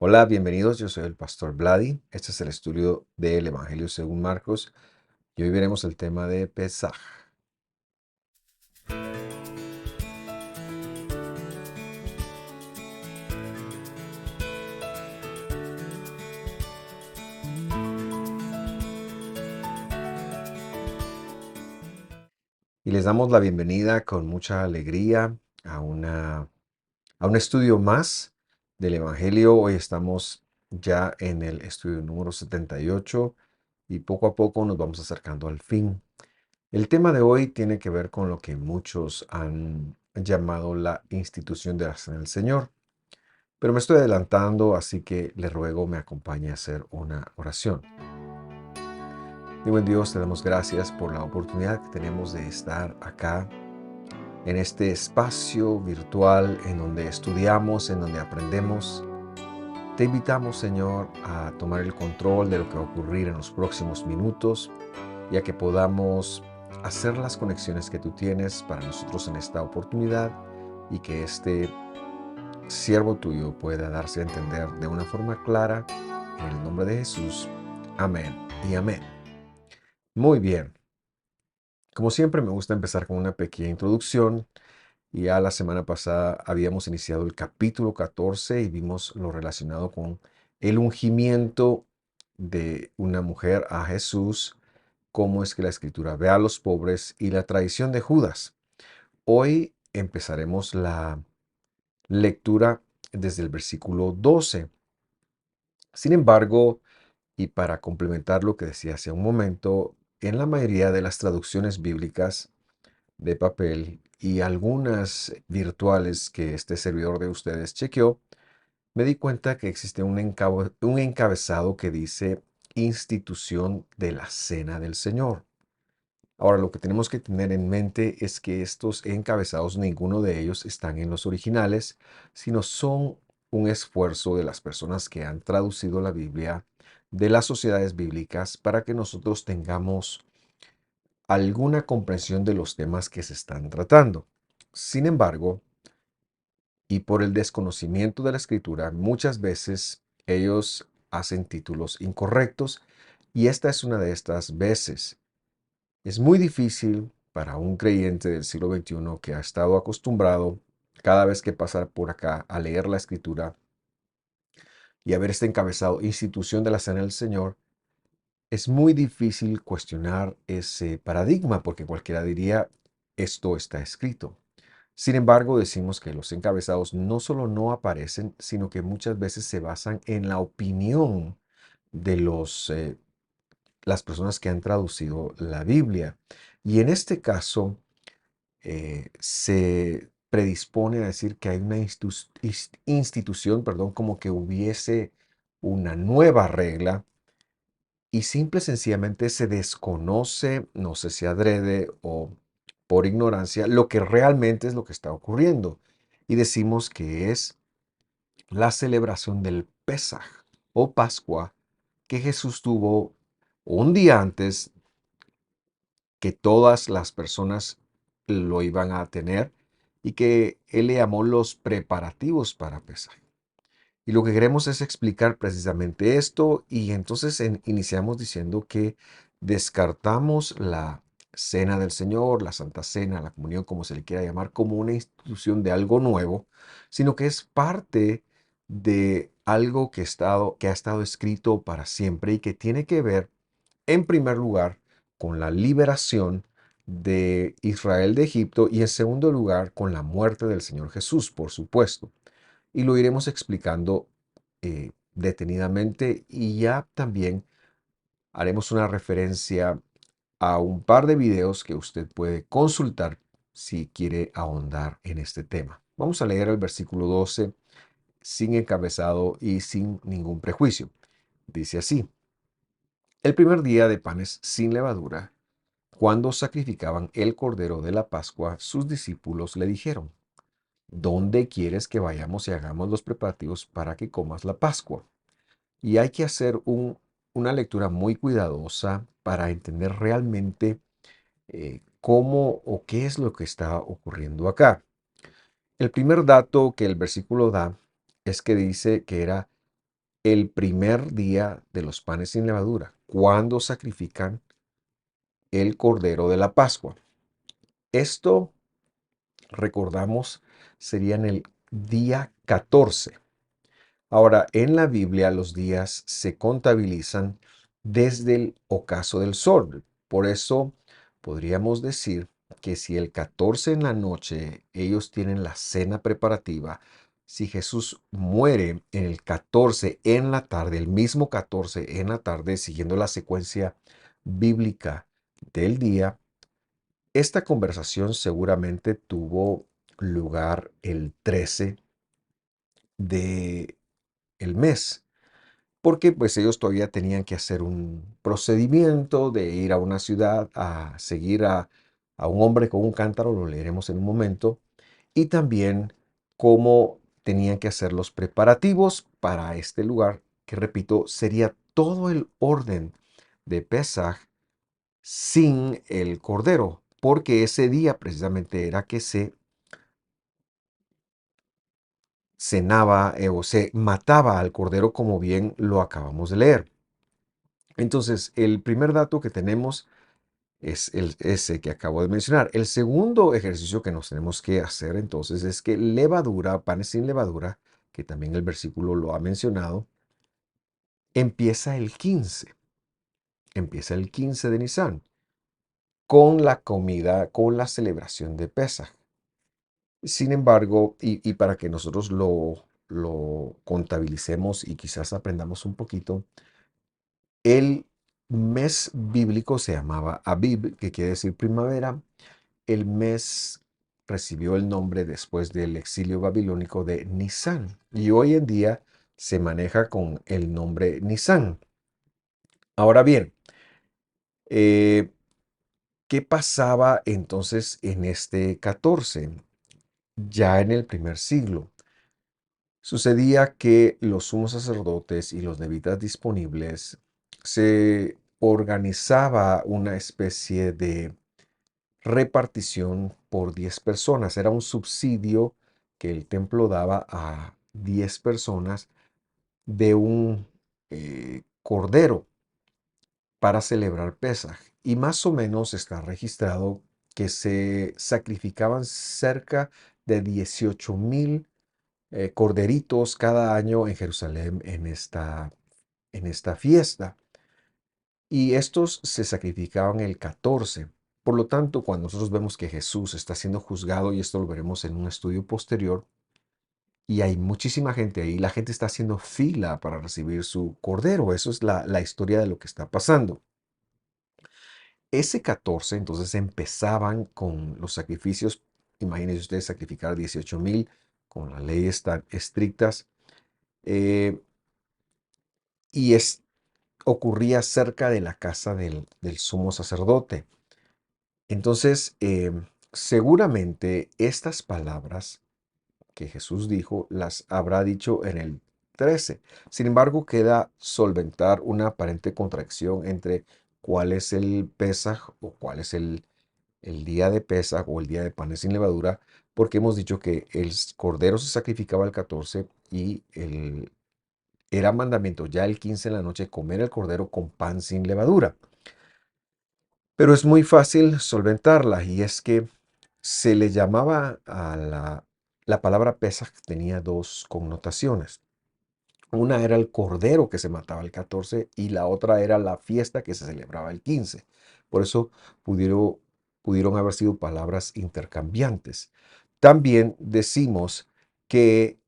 Hola, bienvenidos. Yo soy el pastor Vladi. Este es el estudio del Evangelio según Marcos y hoy veremos el tema de Pesaj. Y les damos la bienvenida con mucha alegría a, a un estudio más del Evangelio. Hoy estamos ya en el estudio número 78 y poco a poco nos vamos acercando al fin. El tema de hoy tiene que ver con lo que muchos han llamado la institución de la Cena del Señor. Pero me estoy adelantando, así que le ruego me acompañe a hacer una oración. Mi buen Dios, te damos gracias por la oportunidad que tenemos de estar acá en este espacio virtual en donde estudiamos, en donde aprendemos. Te invitamos, Señor, a tomar el control de lo que va a ocurrir en los próximos minutos, ya que podamos hacer las conexiones que tú tienes para nosotros en esta oportunidad y que este siervo tuyo pueda darse a entender de una forma clara. En el nombre de Jesús. Amén y amén. Muy bien. Como siempre, me gusta empezar con una pequeña introducción. Ya la semana pasada habíamos iniciado el capítulo 14 y vimos lo relacionado con el ungimiento de una mujer a Jesús, cómo es que la escritura ve a los pobres y la traición de Judas. Hoy empezaremos la lectura desde el versículo 12. Sin embargo, y para complementar lo que decía hace un momento, en la mayoría de las traducciones bíblicas de papel y algunas virtuales que este servidor de ustedes chequeó, me di cuenta que existe un encabezado que dice institución de la Cena del Señor. Ahora, lo que tenemos que tener en mente es que estos encabezados, ninguno de ellos están en los originales, sino son un esfuerzo de las personas que han traducido la Biblia de las sociedades bíblicas para que nosotros tengamos alguna comprensión de los temas que se están tratando. Sin embargo, y por el desconocimiento de la escritura, muchas veces ellos hacen títulos incorrectos y esta es una de estas veces. Es muy difícil para un creyente del siglo XXI que ha estado acostumbrado cada vez que pasa por acá a leer la escritura y a ver este encabezado institución de la Cena del Señor. Es muy difícil cuestionar ese paradigma porque cualquiera diría, esto está escrito. Sin embargo, decimos que los encabezados no solo no aparecen, sino que muchas veces se basan en la opinión de las personas que han traducido la Biblia. Y en este caso, se predispone a decir que hay una institución, perdón, como que hubiese una nueva regla y simple y sencillamente se desconoce, no sé si adrede o por ignorancia, lo que realmente es lo que está ocurriendo. Y decimos que es la celebración del Pesaj o Pascua que Jesús tuvo un día antes que todas las personas lo iban a tener y que él le llamó los preparativos para Pesaj. Y lo que queremos es explicar precisamente esto y entonces iniciamos diciendo que descartamos la cena del Señor, la Santa Cena, la comunión, como se le quiera llamar, como una institución de algo nuevo, sino que es parte de algo que ha estado escrito para siempre y que tiene que ver, en primer lugar, con la liberación de Israel de Egipto y en segundo lugar, con la muerte del Señor Jesús, por supuesto y lo iremos explicando detenidamente y ya también haremos una referencia a un par de videos que usted puede consultar si quiere ahondar en este tema. Vamos a leer el versículo 12 sin encabezado y sin ningún prejuicio. Dice así, el primer día de panes sin levadura, cuando sacrificaban el cordero de la Pascua, sus discípulos le dijeron, ¿dónde quieres que vayamos y hagamos los preparativos para que comas la Pascua? Y hay que hacer una lectura muy cuidadosa para entender realmente cómo o qué es lo que está ocurriendo acá. El primer dato que el versículo da es que dice que era el primer día de los panes sin levadura, cuando sacrifican el cordero de la Pascua. Esto, recordamos, sería en el día 14. Ahora, en la Biblia los días se contabilizan desde el ocaso del sol. Por eso podríamos decir que si el 14 en la noche ellos tienen la cena preparativa, si Jesús muere en el 14 en la tarde, el mismo 14 en la tarde, siguiendo la secuencia bíblica del día, esta conversación seguramente tuvo lugar el 13 de el mes, porque pues ellos todavía tenían que hacer un procedimiento de ir a una ciudad a seguir a un hombre con un cántaro, lo leeremos en un momento, y también cómo tenían que hacer los preparativos para este lugar, que repito, sería todo el orden de Pesaj sin el cordero, porque ese día precisamente era que se cenaba o se mataba al cordero, como bien lo acabamos de leer. Entonces, el primer dato que tenemos es ese que acabo de mencionar. El segundo ejercicio que nos tenemos que hacer entonces es que levadura, panes sin levadura, que también el versículo lo ha mencionado, empieza el 15. Empieza el 15 de Nisan, con la comida, con la celebración de Pesaj. Sin embargo, y para que nosotros lo contabilicemos y quizás aprendamos un poquito, el mes bíblico se llamaba Abib, que quiere decir primavera. El mes recibió el nombre después del exilio babilónico de Nisan y hoy en día se maneja con el nombre Nisan. Ahora bien, eh, ¿qué pasaba entonces en este 14? Ya en el primer siglo. Sucedía que los sumos sacerdotes y los levitas disponibles se organizaba una especie de repartición por 10 personas. Era un subsidio que el templo daba a 10 personas de un cordero para celebrar Pesaj. Y más o menos está registrado que se sacrificaban cerca de 18,000 corderitos cada año en Jerusalén en esta fiesta. Y estos se sacrificaban el 14. Por lo tanto, cuando nosotros vemos que Jesús está siendo juzgado, y esto lo veremos en un estudio posterior, y hay muchísima gente ahí, la gente está haciendo fila para recibir su cordero. Eso es la historia de lo que está pasando. Ese 14, entonces empezaban con los sacrificios. Imagínense ustedes sacrificar 18,000 con las leyes tan estrictas. eh, y ocurría cerca de la casa del sumo sacerdote. Entonces, seguramente estas palabras que Jesús dijo las habrá dicho en el 13. Sin embargo, queda solventar una aparente contracción entre cuál es el Pesaj o cuál es el día de Pesaj o el día de panes sin levadura, porque hemos dicho que el cordero se sacrificaba el 14 y era mandamiento ya el 15 en la noche comer el cordero con pan sin levadura. Pero es muy fácil solventarla y es que se le llamaba a la palabra Pesaj, tenía dos connotaciones. Una era el cordero que se mataba el 14 y la otra era la fiesta que se celebraba el 15. Por eso pudieron haber sido palabras intercambiantes. También decimos que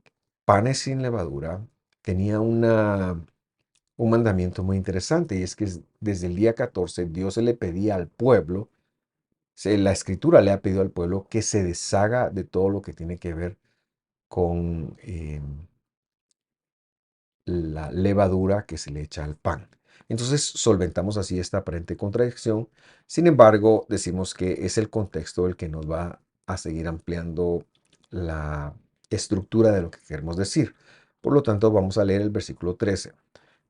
panes sin levadura tenía un mandamiento muy interesante y es que desde el día 14 Dios se le pedía al pueblo, la escritura le ha pedido al pueblo que se deshaga de todo lo que tiene que ver con la levadura que se le echa al pan. Entonces solventamos así esta aparente contradicción. Sin embargo, decimos que es el contexto el que nos va a seguir ampliando la estructura de lo que queremos decir. Por lo tanto, vamos a leer el versículo 13.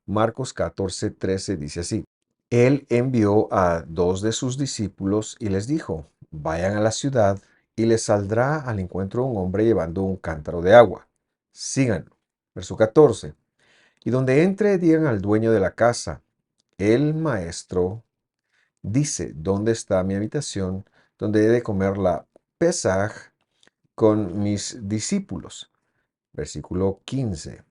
Marcos 14:13 dice así: Él envió a dos de sus discípulos y les dijo: vayan a la ciudad y les saldrá al encuentro un hombre llevando un cántaro de agua. Síganlo. Verso 14. Y donde entre, digan al dueño de la casa, el maestro dice, ¿dónde está mi habitación donde he de comer la Pesaj con mis discípulos? Versículo 15.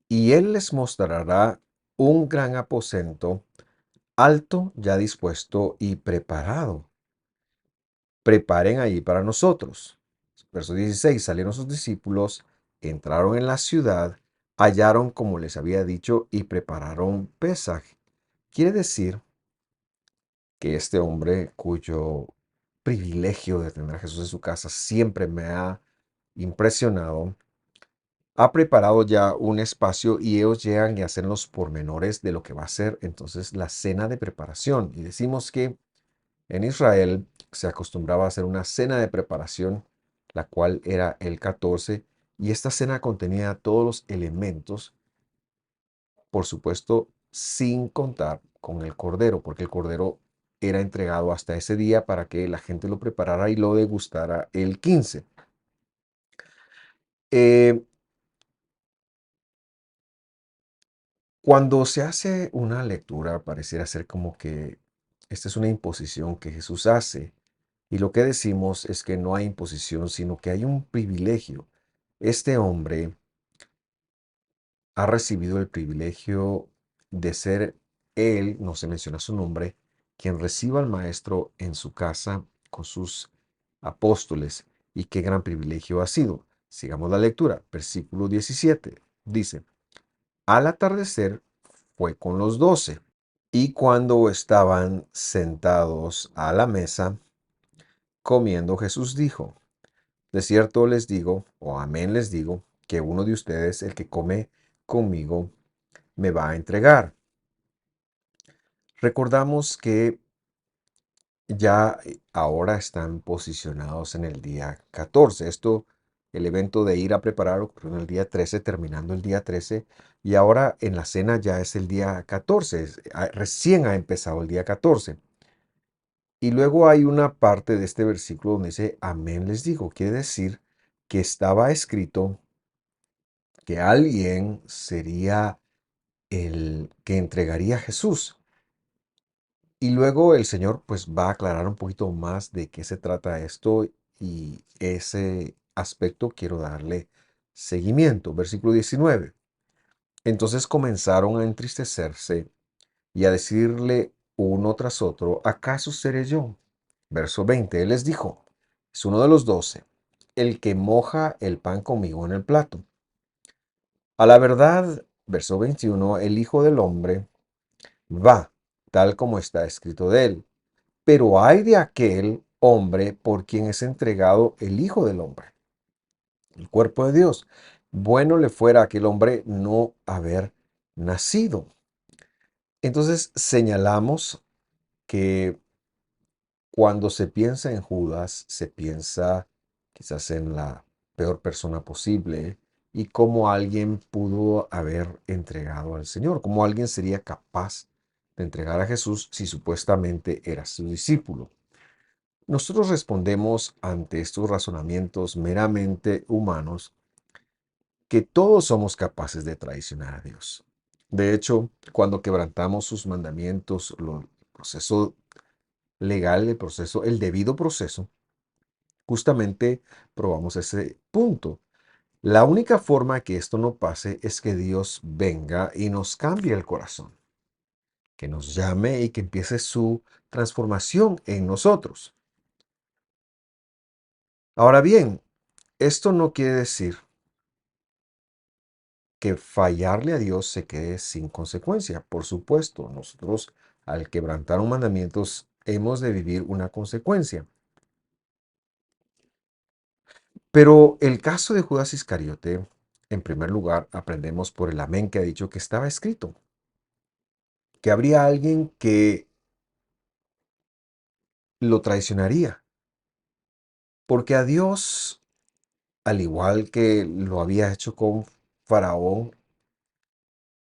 Y él les mostrará un gran aposento, alto, ya dispuesto y preparado. Preparen allí para nosotros. Verso 16. Salieron sus discípulos, entraron en la ciudad, hallaron como les había dicho y prepararon Pesaj. Quiere decir que este hombre, cuyo privilegio de tener a Jesús en su casa siempre me ha impresionado, ha preparado ya un espacio y ellos llegan y hacen los pormenores de lo que va a ser entonces la cena de preparación. Y decimos que en Israel se acostumbraba a hacer una cena de preparación, la cual era el 14, y esta cena contenía todos los elementos, por supuesto, sin contar con el cordero, porque el cordero era entregado hasta ese día para que la gente lo preparara y lo degustara el 15. Eh, Cuando se hace una lectura, pareciera ser como que esta es una imposición que Jesús hace. Y lo que decimos es que no hay imposición, sino que hay un privilegio. Este hombre ha recibido el privilegio de ser él, no se menciona su nombre, quien reciba al maestro en su casa con sus apóstoles. Y qué gran privilegio ha sido. Sigamos la lectura. Versículo 17. Dice, al atardecer fue con los 12. Y cuando estaban sentados a la mesa, comiendo, Jesús dijo, de cierto les digo, o amén les digo, que uno de ustedes, el que come conmigo, me va a entregar. Recordamos que ya ahora están posicionados en el día 14. El evento de ir a preparar ocurrió en el día 13, terminando el día 13, y ahora en la cena ya es el día 14, recién ha empezado el día 14. Y luego hay una parte de este versículo donde dice, amén les digo, quiere decir que estaba escrito que alguien sería el que entregaría a Jesús. Y luego el Señor pues va a aclarar un poquito más de qué se trata esto y ese aspecto quiero darle seguimiento. Versículo 19. Entonces comenzaron a entristecerse y a decirle uno tras otro, ¿acaso seré yo? Verso 20. Él les dijo, es uno de los 12, el que moja el pan conmigo en el plato. A la verdad, verso 21, el Hijo del Hombre va, tal como está escrito de él. Pero hay de aquel hombre por quien es entregado el Hijo del Hombre, el cuerpo de Dios. Bueno le fuera a aquel hombre no haber nacido. Entonces señalamos que cuando se piensa en Judas, se piensa quizás en la peor persona posible y cómo alguien pudo haber entregado al Señor, cómo alguien sería capaz de entregar a Jesús si supuestamente era su discípulo. Nosotros respondemos ante estos razonamientos meramente humanos que todos somos capaces de traicionar a Dios. De hecho, cuando quebrantamos sus mandamientos, el proceso legal, el debido proceso, justamente probamos ese punto. La única forma que esto no pase es que Dios venga y nos cambie el corazón, que nos llame y que empiece su transformación en nosotros. Ahora bien, esto no quiere decir que fallarle a Dios se quede sin consecuencia. Por supuesto, nosotros al quebrantar un mandamiento hemos de vivir una consecuencia. Pero el caso de Judas Iscariote, en primer lugar, aprendemos por el amén que ha dicho que estaba escrito, que habría alguien que lo traicionaría, porque a Dios, al igual que lo había hecho con Faraón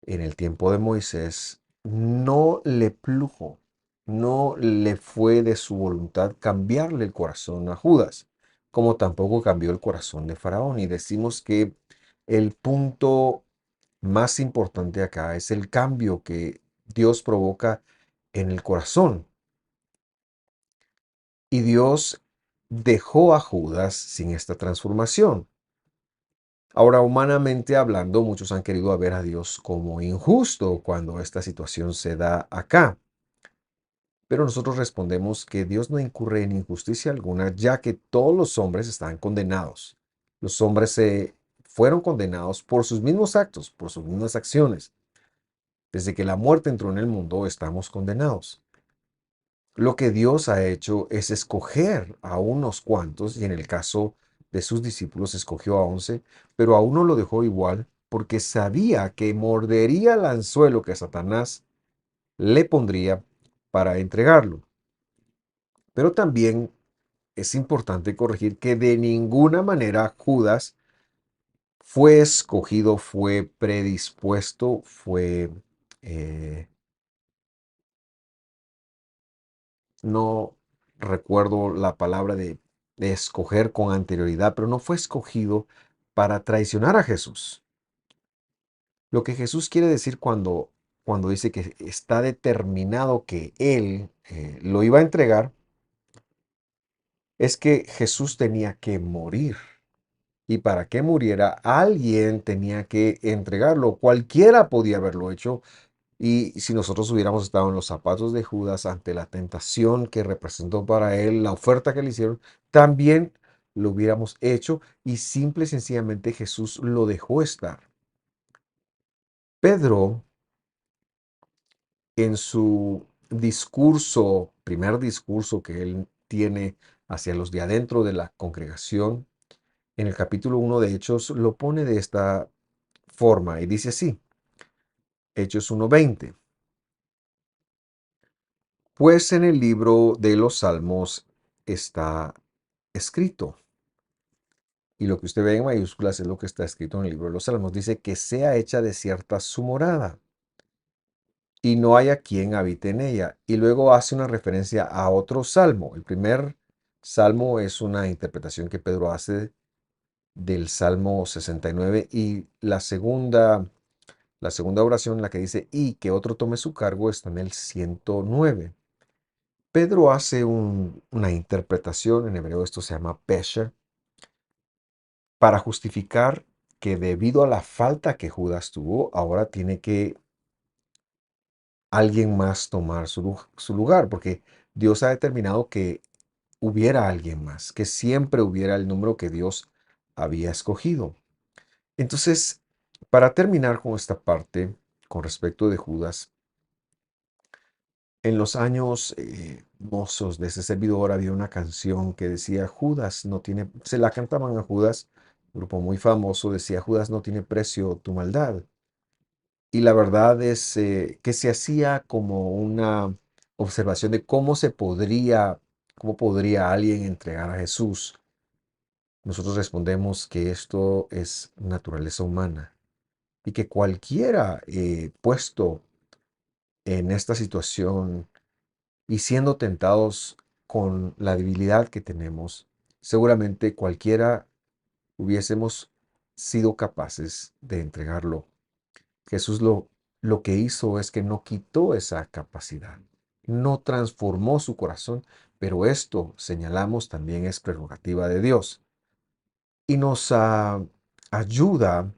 en el tiempo de Moisés, no le plujo, no le fue de su voluntad cambiarle el corazón a Judas, como tampoco cambió el corazón de Faraón. Y decimos que el punto más importante acá es el cambio que Dios provoca en el corazón. Y Dios dejó a Judas sin esta transformación. Ahora, humanamente hablando, muchos han querido ver a Dios como injusto cuando esta situación se da acá. Pero nosotros respondemos que Dios no incurre en injusticia alguna, ya que todos los hombres están condenados. Los hombres se fueron condenados por sus mismos actos, por sus mismas acciones. Desde que la muerte entró en el mundo, estamos condenados. Lo que Dios ha hecho es escoger a unos cuantos, y en el caso de sus discípulos escogió a 11, pero a uno lo dejó igual porque sabía que mordería el anzuelo que Satanás le pondría para entregarlo. Pero también es importante corregir que de ninguna manera Judas fue escogido, fue predispuesto, eh, no recuerdo la palabra de escoger con anterioridad, pero no fue escogido para traicionar a Jesús. Lo que Jesús quiere decir cuando dice que está determinado que Él lo iba a entregar, es que Jesús tenía que morir. Y para que muriera, alguien tenía que entregarlo. Cualquiera podía haberlo hecho. Y si nosotros hubiéramos estado en los zapatos de Judas ante la tentación que representó para él, la oferta que le hicieron, también lo hubiéramos hecho y simple y sencillamente Jesús lo dejó estar. Pedro, en su discurso, primer discurso que él tiene hacia los de adentro de la congregación, en el capítulo 1 de Hechos, lo pone de esta forma y dice así, Hechos 1:20. Pues en el libro de los Salmos está escrito, y lo que usted ve en mayúsculas es lo que está escrito en el libro de los Salmos. Dice que sea hecha desierta su morada, y no haya quien habite en ella. Y luego hace una referencia a otro salmo. El primer salmo es una interpretación que Pedro hace del Salmo 69, y la segunda oración, la que dice, y que otro tome su cargo, está en el 109. Pedro hace una interpretación, en hebreo esto se llama pesher, para justificar que debido a la falta que Judas tuvo, ahora tiene que alguien más tomar su lugar, porque Dios ha determinado que hubiera alguien más, que siempre hubiera el número que Dios había escogido. Entonces, para terminar con esta parte, con respecto de Judas, en los años mozos de ese servidor había una canción que decía, Judas no tiene, se la cantaban a Judas, un grupo muy famoso, decía, Judas no tiene precio tu maldad. Y la verdad es que se hacía como una observación de cómo podría alguien entregar a Jesús. Nosotros respondemos que esto es naturaleza humana y que cualquiera puesto en esta situación y siendo tentados con la debilidad que tenemos, seguramente cualquiera hubiésemos sido capaces de entregarlo. Jesús lo que hizo es que no quitó esa capacidad, no transformó su corazón, pero esto, señalamos, también es prerrogativa de Dios y nos ayuda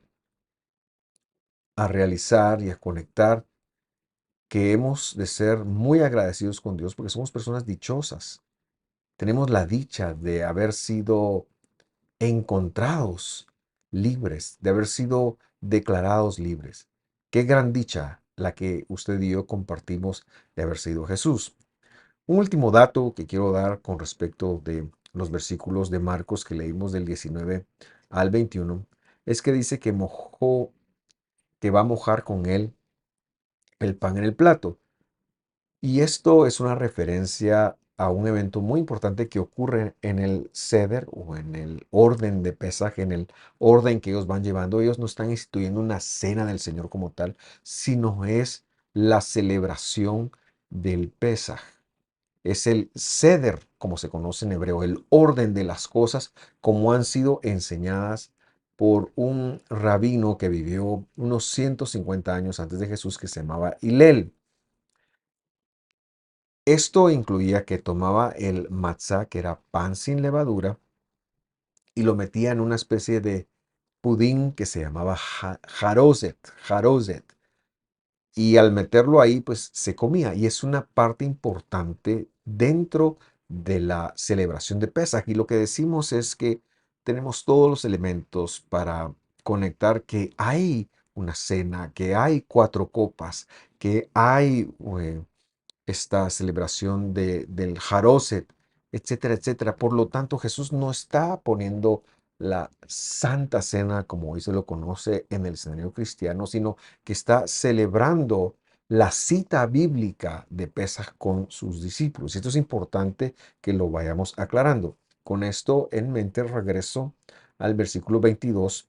a realizar y a conectar que hemos de ser muy agradecidos con Dios porque somos personas dichosas. Tenemos la dicha de haber sido encontrados libres, de haber sido declarados libres. Qué gran dicha la que usted y yo compartimos de haber sido Jesús. Un último dato que quiero dar con respecto de los versículos de Marcos que leímos del 19 al 21 es que dice que va a mojar con él el pan en el plato. Y esto es una referencia a un evento muy importante que ocurre en el Seder o en el orden de Pesaj, en el orden que ellos van llevando. Ellos no están instituyendo una cena del Señor como tal, sino es la celebración del Pesaj. Es el Seder, como se conoce en hebreo, el orden de las cosas como han sido enseñadas por un rabino que vivió unos 150 años antes de Jesús que se llamaba Hillel. Esto incluía que tomaba el matzá, que era pan sin levadura, y lo metía en una especie de pudín que se llamaba jarozet. Y al meterlo ahí, pues se comía. Y es una parte importante dentro de la celebración de Pesaj. Y lo que decimos es que tenemos todos los elementos para conectar que hay una cena, que hay cuatro copas, que hay esta celebración del Jaroset, etcétera, etcétera. Por lo tanto, Jesús no está poniendo la Santa Cena, como hoy se lo conoce en el escenario cristiano, sino que está celebrando la cita bíblica de Pesaj con sus discípulos. Y esto es importante que lo vayamos aclarando. Con esto en mente, regreso al versículo 22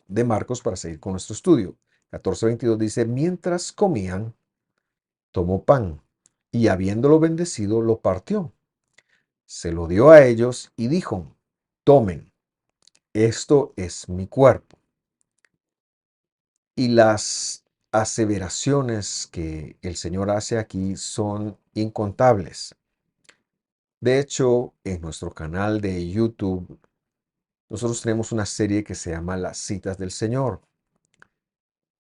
de Marcos para seguir con nuestro estudio. 14:22 dice, mientras comían, tomó pan y habiéndolo bendecido, lo partió. Se lo dio a ellos y dijo, tomen, esto es mi cuerpo. Y las aseveraciones que el Señor hace aquí son incontables. De hecho, en nuestro canal de YouTube, nosotros tenemos una serie que se llama Las Citas del Señor.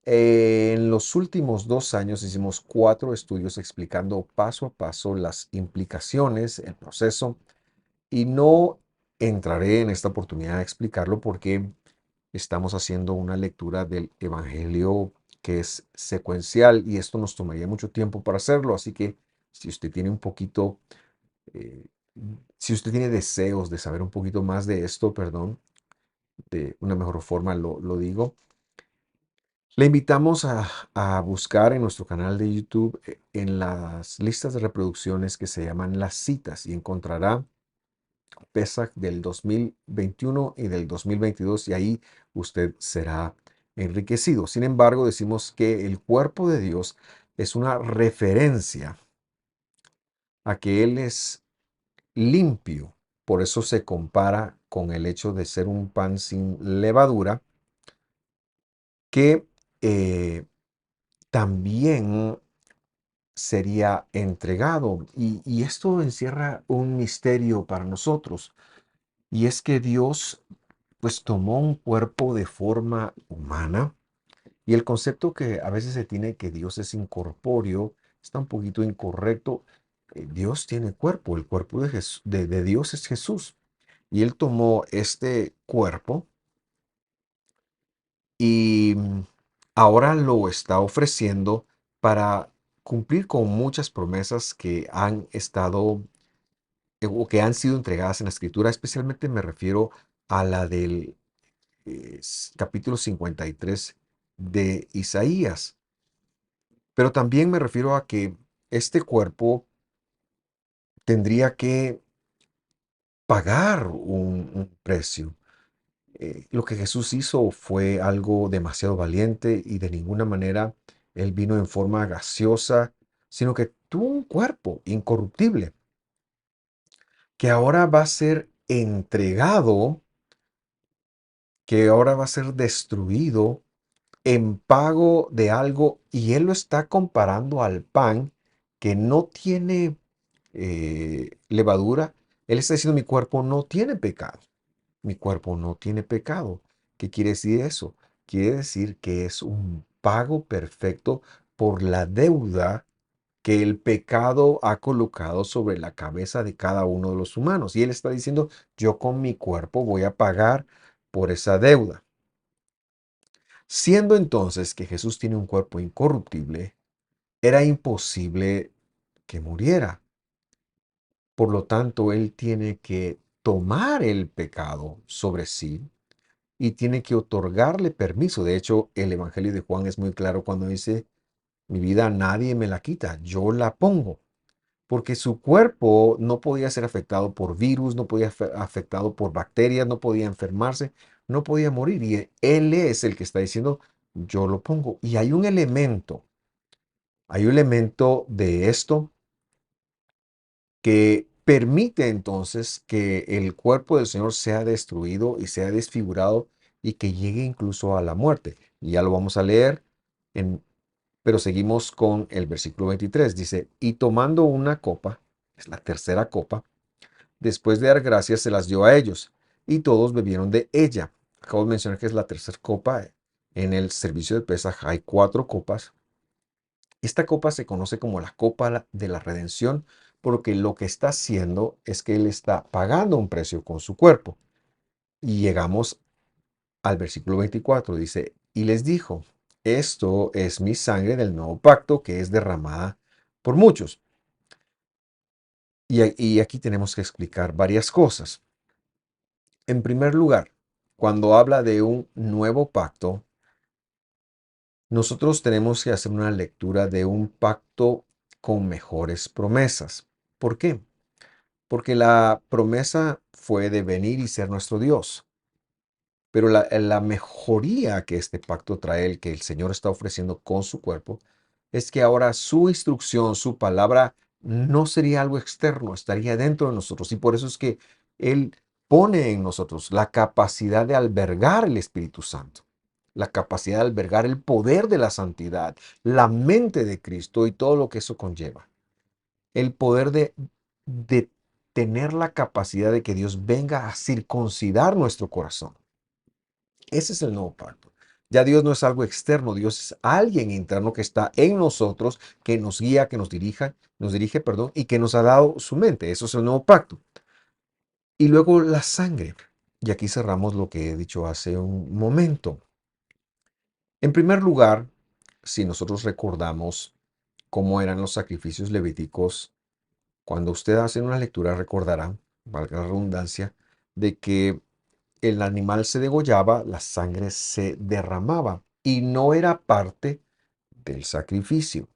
En los últimos 2 años hicimos 4 estudios explicando paso a paso las implicaciones, el proceso. Y no entraré en esta oportunidad a explicarlo porque estamos haciendo una lectura del Evangelio que es secuencial y esto nos tomaría mucho tiempo para hacerlo. Así que si usted tiene un poquito, eh, si usted tiene deseos de saber un poquito más de esto, perdón, de una mejor forma lo digo, le invitamos a buscar en nuestro canal de YouTube en las listas de reproducciones que se llaman las citas y encontrará Pesaj del 2021 y del 2022 y ahí usted será enriquecido. Sin embargo, decimos que el cuerpo de Dios es una referencia a que Él es limpio. Por eso se compara con el hecho de ser un pan sin levadura que también sería entregado. Y esto encierra un misterio para nosotros. Y es que Dios pues tomó un cuerpo de forma humana y el concepto que a veces se tiene que Dios es incorpóreo está un poquito incorrecto. Dios tiene cuerpo, el cuerpo de Dios es Jesús y Él tomó este cuerpo y ahora lo está ofreciendo para cumplir con muchas promesas que han estado o que han sido entregadas en la Escritura, especialmente me refiero a la del capítulo 53 de Isaías. Pero también me refiero a que este cuerpo tendría que pagar un precio. Lo que Jesús hizo fue algo demasiado valiente y de ninguna manera Él vino en forma gaseosa, sino que tuvo un cuerpo incorruptible que ahora va a ser entregado, que ahora va a ser destruido en pago de algo y él lo está comparando al pan que no tiene levadura. Él está diciendo mi cuerpo no tiene pecado. Mi cuerpo no tiene pecado. ¿Qué quiere decir eso? Quiere decir que es un pago perfecto por la deuda que el pecado ha colocado sobre la cabeza de cada uno de los humanos. Y él está diciendo, yo con mi cuerpo voy a pagar por esa deuda. Siendo entonces que Jesús tiene un cuerpo incorruptible, era imposible que muriera. Por lo tanto, Él tiene que tomar el pecado sobre sí y tiene que otorgarle permiso. De hecho, el Evangelio de Juan es muy claro cuando dice, mi vida nadie me la quita, yo la pongo. Porque su cuerpo no podía ser afectado por virus, no podía ser afectado por bacterias, no podía enfermarse, no podía morir. Y Él es el que está diciendo, yo lo pongo. Y hay un elemento de esto que permite entonces que el cuerpo del Señor sea destruido y sea desfigurado y que llegue incluso a la muerte. Y ya lo vamos a leer, pero seguimos con el versículo 23. Dice, y tomando una copa, es la tercera copa, después de dar gracias se las dio a ellos, y todos bebieron de ella. Acabo de mencionar que es la tercera copa. En el servicio de Pesaj hay cuatro copas. Esta copa se conoce como la copa de la redención, porque lo que está haciendo es que Él está pagando un precio con su cuerpo. Y llegamos al versículo 24, dice, y les dijo, esto es mi sangre del nuevo pacto que es derramada por muchos. Y aquí tenemos que explicar varias cosas. En primer lugar, cuando habla de un nuevo pacto, nosotros tenemos que hacer una lectura de un pacto con mejores promesas. ¿Por qué? Porque la promesa fue de venir y ser nuestro Dios. Pero la mejoría que este pacto trae, el que el Señor está ofreciendo con su cuerpo, es que ahora su instrucción, su palabra, no sería algo externo, estaría dentro de nosotros. Y por eso es que Él pone en nosotros la capacidad de albergar el Espíritu Santo, la capacidad de albergar el poder de la santidad, la mente de Cristo y todo lo que eso conlleva. El poder de tener la capacidad de que Dios venga a circuncidar nuestro corazón. Ese es el nuevo pacto. Ya Dios no es algo externo, Dios es alguien interno que está en nosotros, que nos guía, que nos dirige, perdón, y que nos ha dado su mente. Eso es el nuevo pacto. Y luego la sangre. Y aquí cerramos lo que he dicho hace un momento. En primer lugar, si nosotros recordamos cómo eran los sacrificios levíticos, cuando usted hace una lectura recordará, valga la redundancia, de que el animal se degollaba, la sangre se derramaba y no era parte del sacrificio,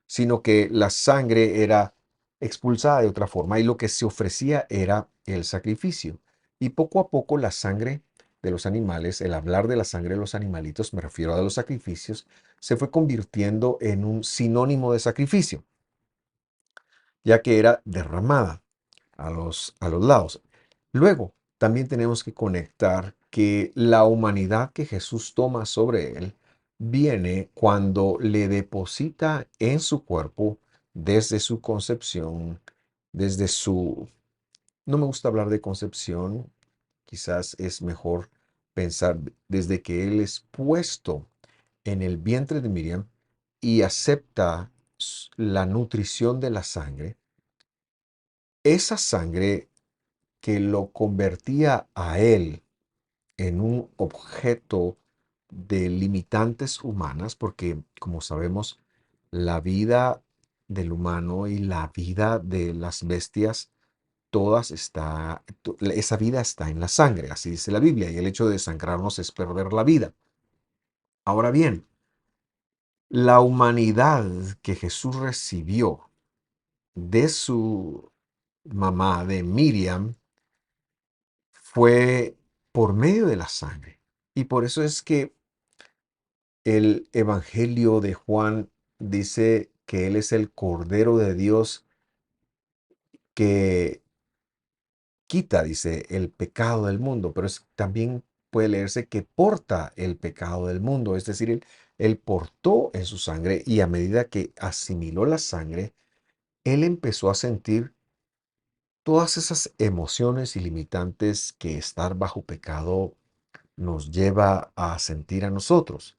sino que la sangre era expulsada de otra forma y lo que se ofrecía era el sacrificio. Y poco a poco la sangre de los animales, el hablar de la sangre de los animalitos, me refiero a los sacrificios, se fue convirtiendo en un sinónimo de sacrificio, ya que era derramada a los lados. Luego, también tenemos que conectar que la humanidad que Jesús toma sobre él viene cuando le deposita en su cuerpo desde su concepción, desde su... No me gusta hablar de concepción, quizás es mejor pensar desde que él es puesto en el vientre de Miriam y acepta la nutrición de la sangre. Esa sangre que lo convertía a él en un objeto de limitantes humanas, porque como sabemos, la vida del humano y la vida de las bestias, esa vida está en la sangre, así dice la Biblia, y el hecho de desangrarnos es perder la vida. Ahora bien, la humanidad que Jesús recibió de su mamá, de Miriam, fue por medio de la sangre. Y por eso es que el Evangelio de Juan dice que Él es el Cordero de Dios que quita, dice, el pecado del mundo, pero también puede leerse que porta el pecado del mundo, es decir, él portó en su sangre y a medida que asimiló la sangre, Él empezó a sentir todas esas emociones ilimitantes que estar bajo pecado nos lleva a sentir a nosotros.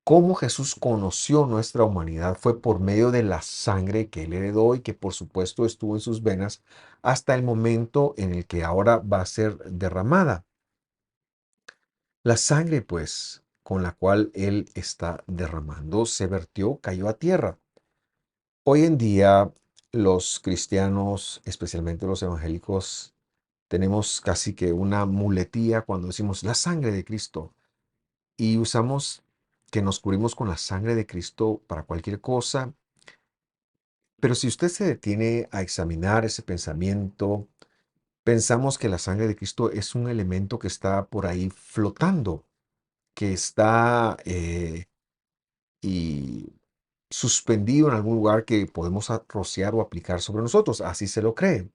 Cómo Jesús conoció nuestra humanidad fue por medio de la sangre que Él heredó y que por supuesto estuvo en sus venas hasta el momento en el que ahora va a ser derramada. La sangre, pues, con la cual Él está derramando, se vertió, cayó a tierra. Hoy en día, los cristianos, especialmente los evangélicos, tenemos casi que una muletía cuando decimos la sangre de Cristo. Y usamos que nos cubrimos con la sangre de Cristo para cualquier cosa, pero si usted se detiene a examinar ese pensamiento, pensamos que la sangre de Cristo es un elemento que está por ahí flotando, que está y suspendido en algún lugar que podemos rociar o aplicar sobre nosotros. Así se lo cree.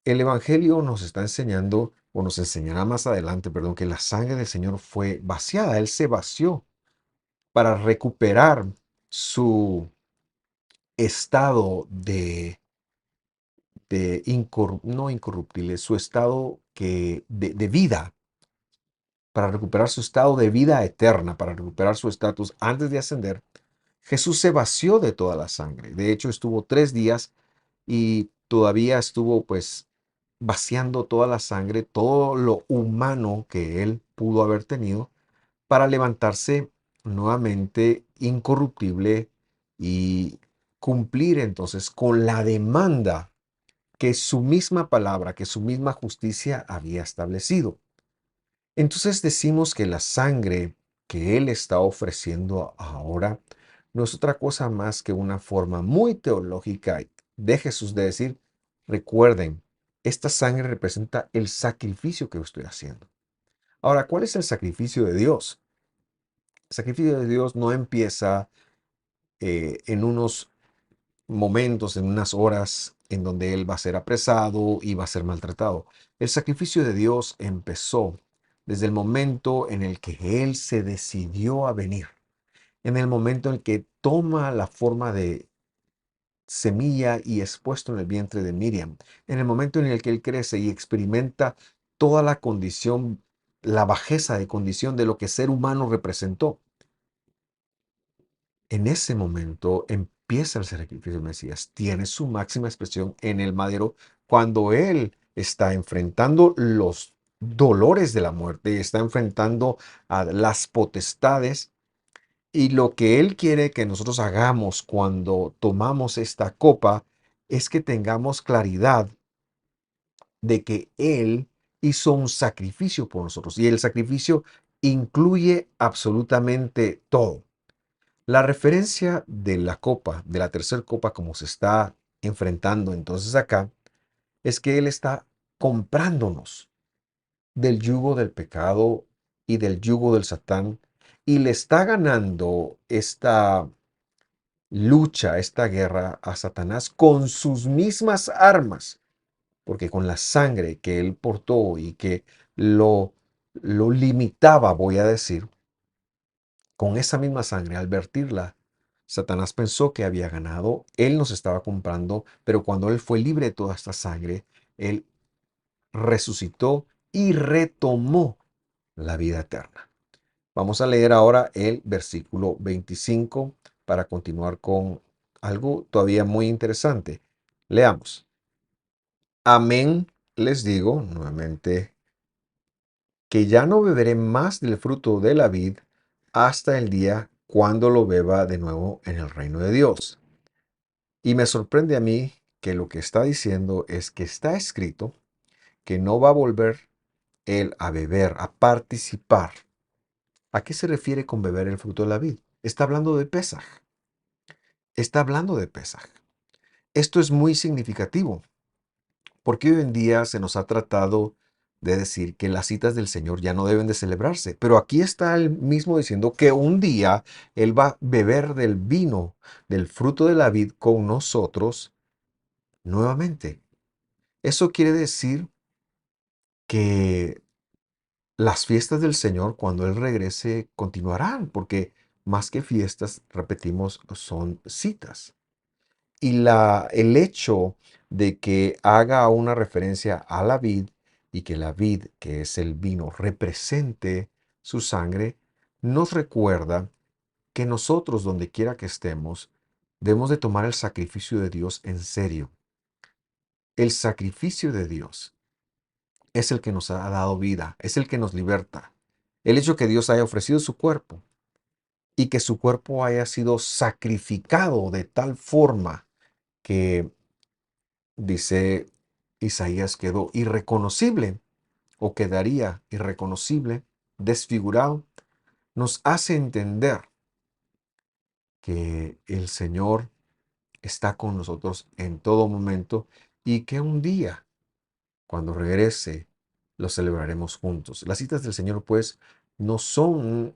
El Evangelio nos está enseñando, o nos enseñará más adelante, perdón, que la sangre del Señor fue vaciada. Él se vació para recuperar su estado no incorruptible, su estado de vida, para recuperar su estado de vida eterna, para recuperar su estatus antes de ascender. Jesús se vació de toda la sangre. De hecho, estuvo 3 días y todavía estuvo pues vaciando toda la sangre, todo lo humano que él pudo haber tenido para levantarse nuevamente incorruptible y cumplir entonces con la demanda que su misma palabra, que su misma justicia había establecido. Entonces decimos que la sangre que Él está ofreciendo ahora no es otra cosa más que una forma muy teológica de Jesús de decir, recuerden, esta sangre representa el sacrificio que estoy haciendo. Ahora, ¿cuál es el sacrificio de Dios? El sacrificio de Dios no empieza en unos momentos, en unas horas en donde Él va a ser apresado y va a ser maltratado. El sacrificio de Dios empezó desde el momento en el que Él se decidió a venir, en el momento en el que toma la forma de semilla y es puesto en el vientre de Miriam, en el momento en el que Él crece y experimenta toda la condición, la bajeza de condición de lo que ser humano representó. En ese momento empieza el sacrificio del Mesías. Tiene su máxima expresión en el madero cuando Él está enfrentando los dolores de la muerte, está enfrentando a las potestades y lo que Él quiere que nosotros hagamos cuando tomamos esta copa es que tengamos claridad de que Él hizo un sacrificio por nosotros y el sacrificio incluye absolutamente todo. La referencia de la copa, de la tercera copa, como se está enfrentando entonces acá, es que Él está comprándonos del yugo del pecado y del yugo del Satán y le está ganando esta lucha, esta guerra a Satanás con sus mismas armas, porque con la sangre que Él portó y que lo limitaba, voy a decir, con esa misma sangre, al vertirla, Satanás pensó que había ganado, él nos estaba comprando, pero cuando él fue libre de toda esta sangre, él resucitó y retomó la vida eterna. Vamos a leer ahora el versículo 25 para continuar con algo todavía muy interesante. Leamos. Amén, les digo nuevamente que ya no beberé más del fruto de la vid hasta el día cuando lo beba de nuevo en el reino de Dios. Y me sorprende a mí que lo que está diciendo es que está escrito que no va a volver él a beber, a participar. ¿A qué se refiere con beber el fruto de la vid? Está hablando de Pesaj. Está hablando de Pesaj. Esto es muy significativo porque hoy en día se nos ha tratado de decir que las citas del Señor ya no deben de celebrarse, pero aquí está él mismo diciendo que un día Él va a beber del vino, del fruto de la vid con nosotros nuevamente. Eso quiere decir que las fiestas del Señor cuando Él regrese continuarán, porque más que fiestas, repetimos, son citas. Y el hecho de que haga una referencia a la vid y que la vid, que es el vino, represente su sangre, nos recuerda que nosotros, donde quiera que estemos, debemos de tomar el sacrificio de Dios en serio. El sacrificio de Dios es el que nos ha dado vida, es el que nos liberta. El hecho que Dios haya ofrecido su cuerpo y que su cuerpo haya sido sacrificado de tal forma que dice Isaías, quedó irreconocible o quedaría irreconocible, desfigurado, nos hace entender que el Señor está con nosotros en todo momento y que un día, cuando regrese, lo celebraremos juntos. Las citas del Señor, pues, no son,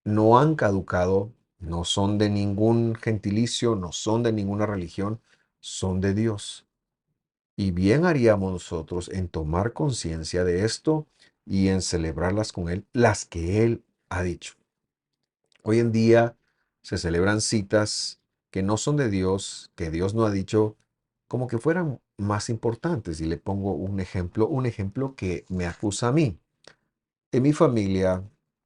no han caducado, no son de ningún gentilicio, no son de ninguna religión, son de Dios. Y bien haríamos nosotros en tomar conciencia de esto y en celebrarlas con Él, las que Él ha dicho. Hoy en día se celebran citas que no son de Dios, que Dios no ha dicho, como que fueran más importantes. Y le pongo un ejemplo que me acusa a mí. En mi familia,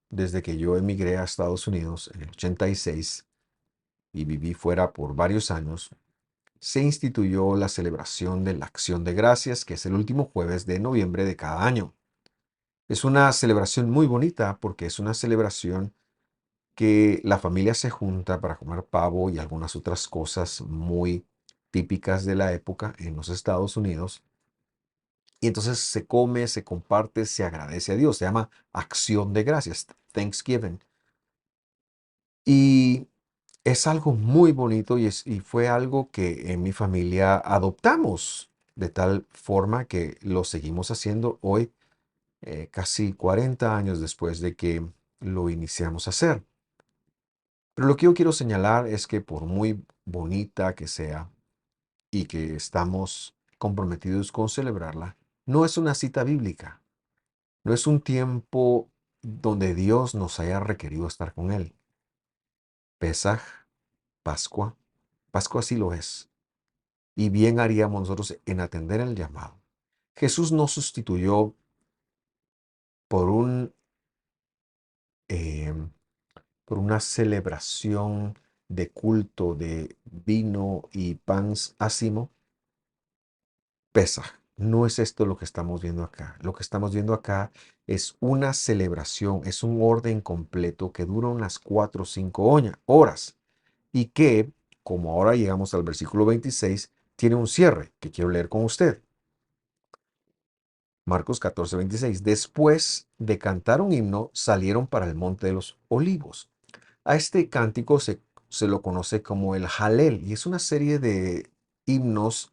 desde que yo emigré a Estados Unidos en el 86 y viví fuera por varios años, se instituyó la celebración de la Acción de Gracias, que es el último jueves de noviembre de cada año. Es una celebración muy bonita porque es una celebración que la familia se junta para comer pavo y algunas otras cosas muy típicas de la época en los Estados Unidos. Y entonces se come, se comparte, se agradece a Dios. Se llama Acción de Gracias, Thanksgiving. Y es algo muy bonito y fue algo que en mi familia adoptamos de tal forma que lo seguimos haciendo hoy, casi 40 años después de que lo iniciamos a hacer. Pero lo que yo quiero señalar es que por muy bonita que sea y que estamos comprometidos con celebrarla, no es una cita bíblica, no es un tiempo donde Dios nos haya requerido estar con Él. Pesaj, Pascua, Pascua sí lo es. Y bien haríamos nosotros en atender el llamado. Jesús no sustituyó por em, por una celebración de culto de vino y pan ácimo. Pesaj. No es esto lo que estamos viendo acá. Lo que estamos viendo acá es una celebración, es un orden completo que dura unas 4 o 5 horas y que, como ahora llegamos al versículo 26, tiene un cierre que quiero leer con usted. Marcos 14:26. Después de cantar un himno, salieron para el monte de los olivos. A este cántico se lo conoce como el Halel y es una serie de himnos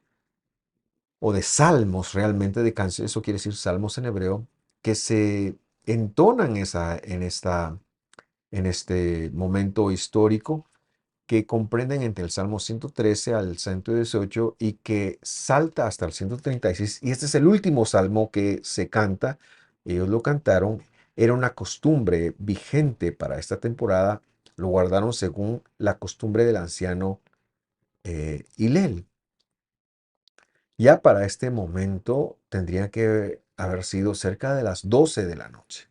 o de salmos realmente, de canciones, eso quiere decir salmos en hebreo, que se entonan en este momento histórico, que comprenden entre el Salmo 113 al 118 y que salta hasta el 136. Y este es el último salmo que se canta. Ellos lo cantaron. Era una costumbre vigente para esta temporada. Lo guardaron según la costumbre del anciano Hillel. Ya para este momento tendría que haber sido cerca de las 12 de la noche.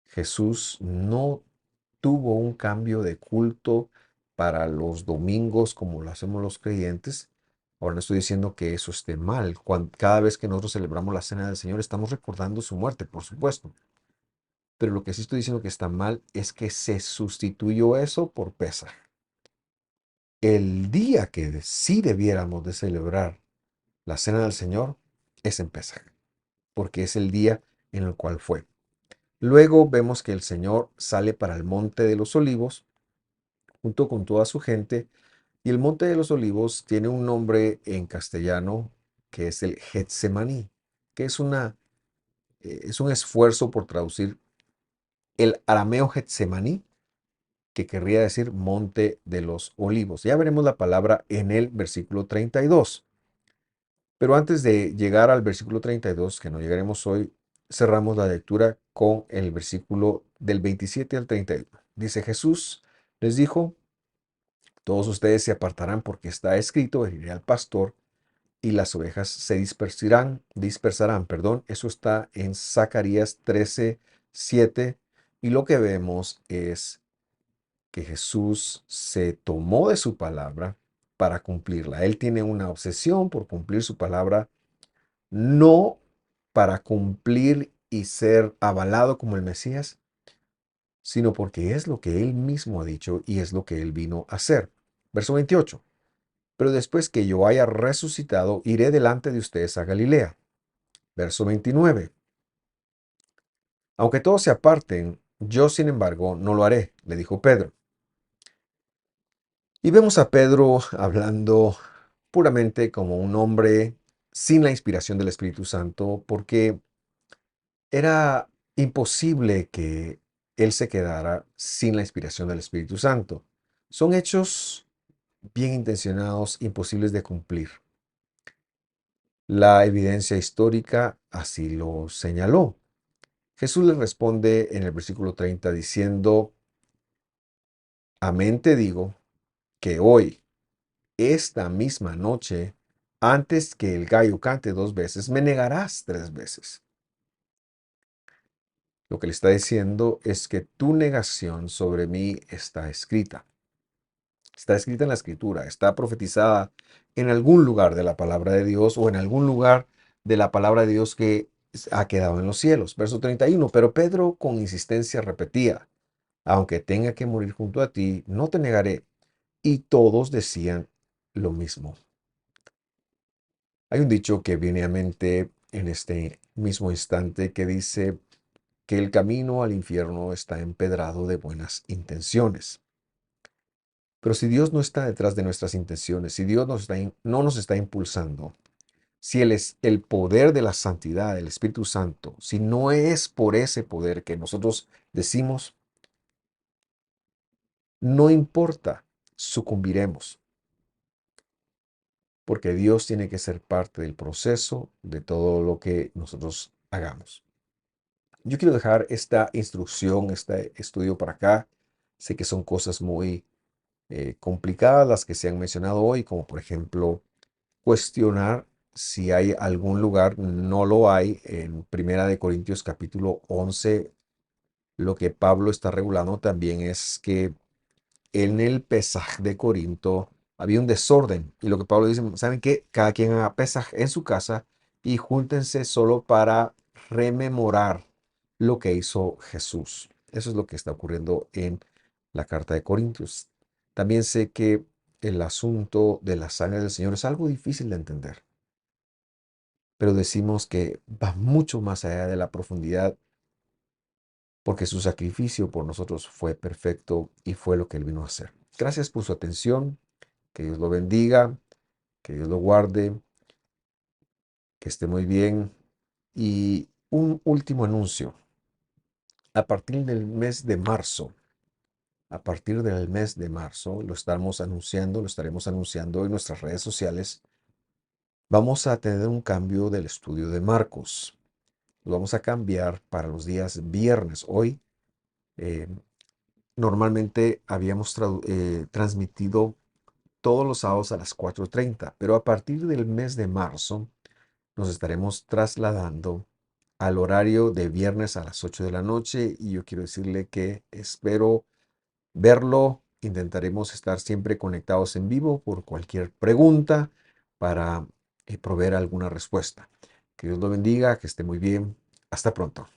Jesús no tuvo un cambio de culto para los domingos como lo hacemos los creyentes. Ahora no estoy diciendo que eso esté mal. Cada vez que nosotros celebramos la cena del Señor estamos recordando su muerte, por supuesto. Pero lo que sí estoy diciendo que está mal es que se sustituyó eso por Pesaj. El día que sí debiéramos de celebrar la cena del Señor es en Pesaj, porque es el día en el cual fue. Luego vemos que el Señor sale para el monte de los olivos junto con toda su gente. Y el Monte de los Olivos tiene un nombre en castellano que es el Getsemaní, que es un esfuerzo por traducir el arameo Getsemaní, que querría decir Monte de los Olivos. Ya veremos la palabra en el versículo 32. Pero antes de llegar al versículo 32, que no llegaremos hoy, cerramos la lectura con el versículo del 27 al 31. Dice Jesús, les dijo, todos ustedes se apartarán porque está escrito, heriré al pastor y las ovejas se dispersarán, perdón. Eso está en Zacarías 13:7 y lo que vemos es que Jesús se tomó de su palabra para cumplirla. Él tiene una obsesión por cumplir su palabra, no para cumplir y ser avalado como el Mesías, sino porque es lo que él mismo ha dicho y es lo que él vino a hacer. Verso 28. Pero después que yo haya resucitado, iré delante de ustedes a Galilea. Verso 29. Aunque todos se aparten, yo sin embargo no lo haré, le dijo Pedro. Y vemos a Pedro hablando puramente como un hombre sin la inspiración del Espíritu Santo, porque era imposible que él se quedara sin la inspiración del Espíritu Santo. Son hechos bien intencionados, imposibles de cumplir. La evidencia histórica así lo señaló. Jesús le responde en el versículo 30 diciendo, amén te digo que hoy, esta misma noche, antes que el gallo cante 2 veces, me negarás 3 veces. Lo que le está diciendo es que tu negación sobre mí está escrita. Está escrita en la escritura, está profetizada en algún lugar de la palabra de Dios o en algún lugar de la palabra de Dios que ha quedado en los cielos. Verso 31. Pero Pedro con insistencia repetía, aunque tenga que morir junto a ti, no te negaré. Y todos decían lo mismo. Hay un dicho que viene a mente en este mismo instante que dice que el camino al infierno está empedrado de buenas intenciones. Pero si Dios no está detrás de nuestras intenciones, si Dios no nos está impulsando, si Él es el poder de la santidad, el Espíritu Santo, si no es por ese poder que nosotros decimos, no importa, sucumbiremos, porque Dios tiene que ser parte del proceso de todo lo que nosotros hagamos. Yo quiero dejar esta instrucción, este estudio para acá. Sé que son cosas muy complicadas las que se han mencionado hoy, como por ejemplo cuestionar si hay algún lugar, no lo hay, en Primera de Corintios capítulo 11, lo que Pablo está regulando también es que en el Pesaj de Corinto había un desorden. Y lo que Pablo dice, ¿saben qué? Cada quien haga Pesaj en su casa y júntense solo para rememorar lo que hizo Jesús. Eso es lo que está ocurriendo en la carta de Corintios. También sé que el asunto de la sangre del Señor es algo difícil de entender, pero decimos que va mucho más allá de la profundidad porque su sacrificio por nosotros fue perfecto y fue lo que Él vino a hacer. Gracias por su atención, que Dios lo bendiga, que Dios lo guarde, que esté muy bien. Y un último anuncio. A partir del mes de marzo, a partir del mes de marzo, lo estaremos anunciando en nuestras redes sociales. Vamos a tener un cambio del estudio de Marcos. Lo vamos a cambiar para los días viernes. Hoy eh, normalmente habíamos transmitido todos los sábados a las 4:30, pero a partir del mes de marzo nos estaremos trasladando al horario de viernes a las 8 de la noche y yo quiero decirle que espero verlo. Intentaremos estar siempre conectados en vivo por cualquier pregunta para proveer alguna respuesta. Que Dios lo bendiga, que esté muy bien. Hasta pronto.